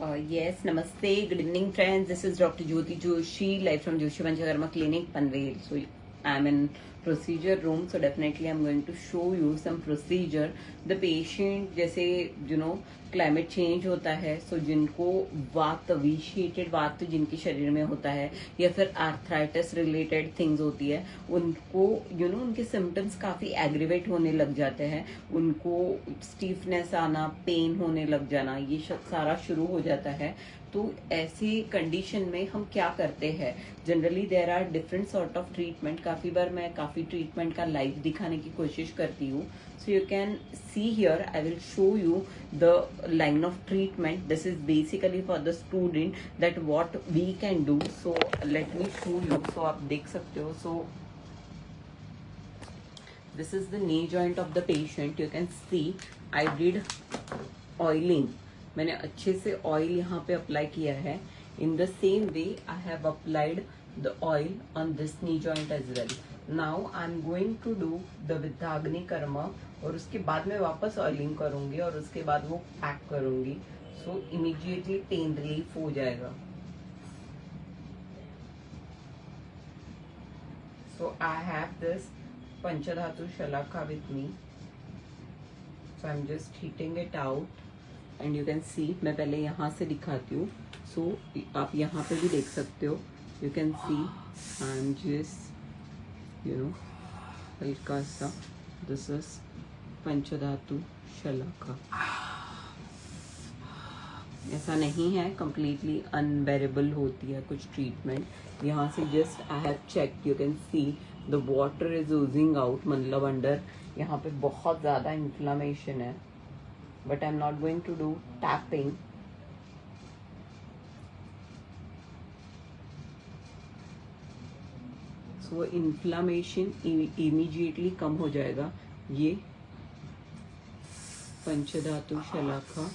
Yes, namaste. Good evening, friends. This is Dr. Jyoti Joshi, live from Joshi Panchakarma Clinic, Panvel. So I'm in procedure room. So definitely I'm going to show you some procedure. The patient, जैसे climate change होता है, सो जिनको वात विशिएटेड वात जिनके शरीर में होता है या फिर आर्थराइटिस रिलेटेड थिंग्स होती है, उनको उनके सिम्टम्स काफी एग्रीवेट होने लग जाते हैं, उनको स्टीफनेस आना, पेन होने लग जाना, ये सारा शुरू हो जाता है। तो ऐसी कंडीशन में हम क्या करते हैं? Generally there are different sort of treatment. काफी बार मैं काफी ट्रीटमेंट का लाइव दिखाने की कोशिश करती हूँ। So you can see here, I will show you the line of treatment. This is basically for the student that what we can do. So let me show you. So आप देख सकते हो. सो this is the knee joint of the patient. You can see I did oiling. मैंने अच्छे से oil यहाँ पे apply किया है. In the same way I have applied the oil on this knee joint as well. Now I am going to do the Viddhagni karma, और उसके बाद मैं वापस ऑयलिंग करूंगी और उसके बाद वो पैक करूंगी. सो इमीडिएटली पेन रिलीफ हो जाएगा. So I have this पंचधातु shalaka with me. So I'm just heating it out and you can see. मैं पहले यहाँ से दिखाती हूँ. So आप यहाँ पे भी देख सकते हो. You can see I'm just हल्का सा. This is पंचधातु शलाका. ऐसा नहीं है कंप्लीटली अनबेरेबल होती है कुछ ट्रीटमेंट. यहाँ से just I have check. You can see the water is oozing out, मतलब अंडर यहाँ पे बहुत ज्यादा इन्फ्लामेशन है. But I am not going to do tapping. So inflammation immediately कम हो जाएगा. ये पंचधातु शलाका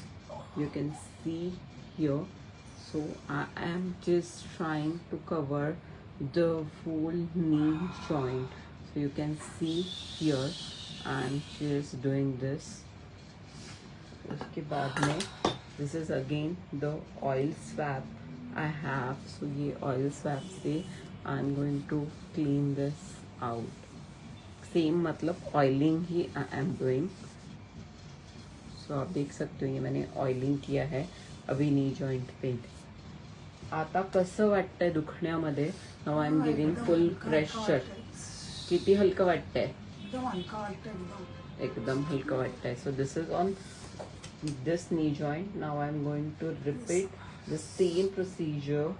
you can see here. So I am just trying to cover the whole knee joint. So you can see here I'm just doing this. उसके बाद में this is again the oil swab I have. So ये oil swab से I'm going to clean this out. Same मतलब oiling he I am doing. तो आप देख सकते हो ये मैंने ऑइलिंग किया है अभी नी जॉइंट पे. आता कसं वाटतंय दुखण्यामध्ये? Now I am giving full pressure. किती हलकं वाटतंय? एकदम हलकं वाटतंय. So this is on this knee joint. Now I am going to repeat the same procedure.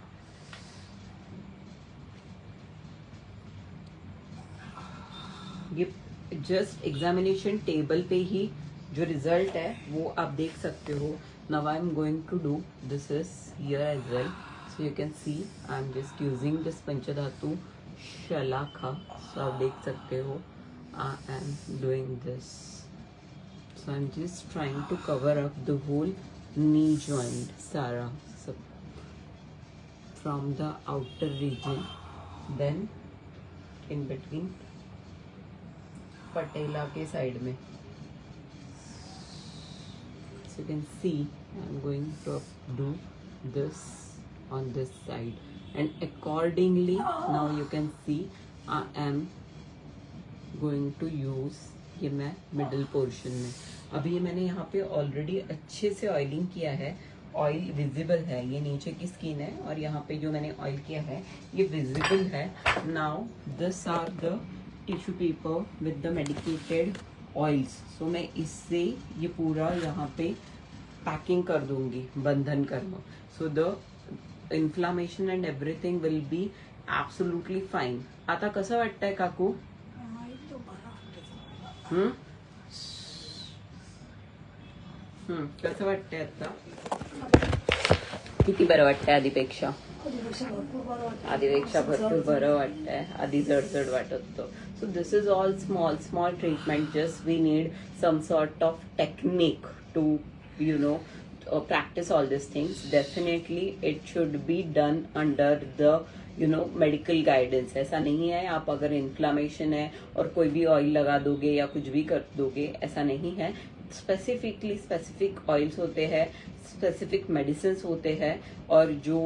ये जस्ट एग्जामिनेशन टेबल पे ही जो रिजल्ट है वो आप देख सकते हो. Now I am going to do this is here as well. So you can see I am just using this पंचधातु शलाका. सो आप देख सकते हो I am doing this. So I am just trying to cover up the whole knee joint सारा सब from the outer region, then in between patella के side में. You can see I'm going to do this on this side and accordingly now you can see I am going to use ये मैं middle portion में. अभी ये मैंने यहाँ पे ऑलरेडी अच्छे से ऑयलिंग किया है. ऑयल विजिबल है. ये नीचे की स्किन है और यहाँ पे जो मैंने ऑयल किया है ये विजिबल है. Now this are the tissue paper with the medicated oils. So मैं इससे ये पूरा यहाँ पे पैकिंग कर दूंगी बंधन कर्म. So the inflammation and everything will be absolutely fine. आता कसं वाटतंय काकू? कसं वाटतंय आता? किती बरं वाटतंय आधीपेक्षा? आधीपेक्षा भरपूर बरं वाटतंय. आधी जड वाटत होतं. So this is all small treatment. Just we need some sort of technique to practice all these things. Definitely it should be done under the medical guidance. ऐसा नहीं है आप अगर इन्फ्लामेशन है और कोई भी ऑयल लगा दोगे या कुछ भी कर दोगे, ऐसा नहीं है. स्पेसिफिकली स्पेसिफिक ऑयल्स होते हैं, स्पेसिफिक मेडिसिन होते हैं, और जो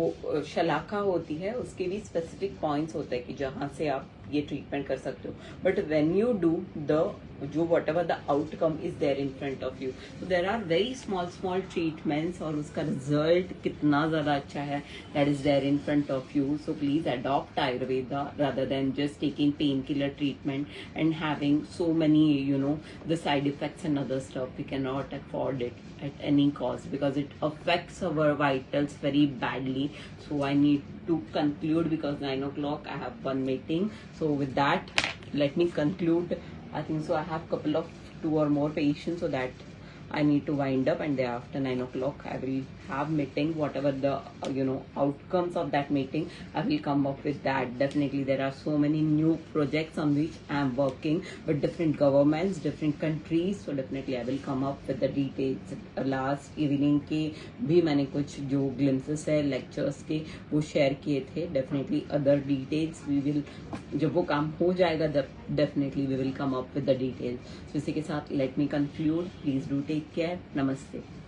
शलाका होती है उसके भी स्पेसिफिक पॉइंट्स होते हैं कि जहां से आप ये ट्रीटमेंट कर सकते हो. But when you do the जो whatever the outcome is there in front of you, तो there are very small treatments और उसका रिजल्ट कितना ज्यादा अच्छा है, that is there in front of you. So please adopt Ayurveda rather than just taking painkiller treatment and having so many, the side effects and other stuff. We cannot afford it at any cost because it affects our vitals very badly. So I need to conclude because 9 o'clock I have one meeting. So with that, let me conclude. I think so I have couple of 2 or more patients, so that I need to wind up, and thereafter 9 o'clock I will have meeting. Whatever the outcomes of that meeting, I will come up with that. Definitely there are so many new projects on which I am working with different governments, different countries. So definitely I will come up with the details. Last evening के भी मैंने कुछ जो glimpses है lectures के वो share किए थे. Definitely other details we will, जब वो काम हो जाएगा definitely we will come up with the details. So इसी के साथ let me conclude. Please do take care. Namaste.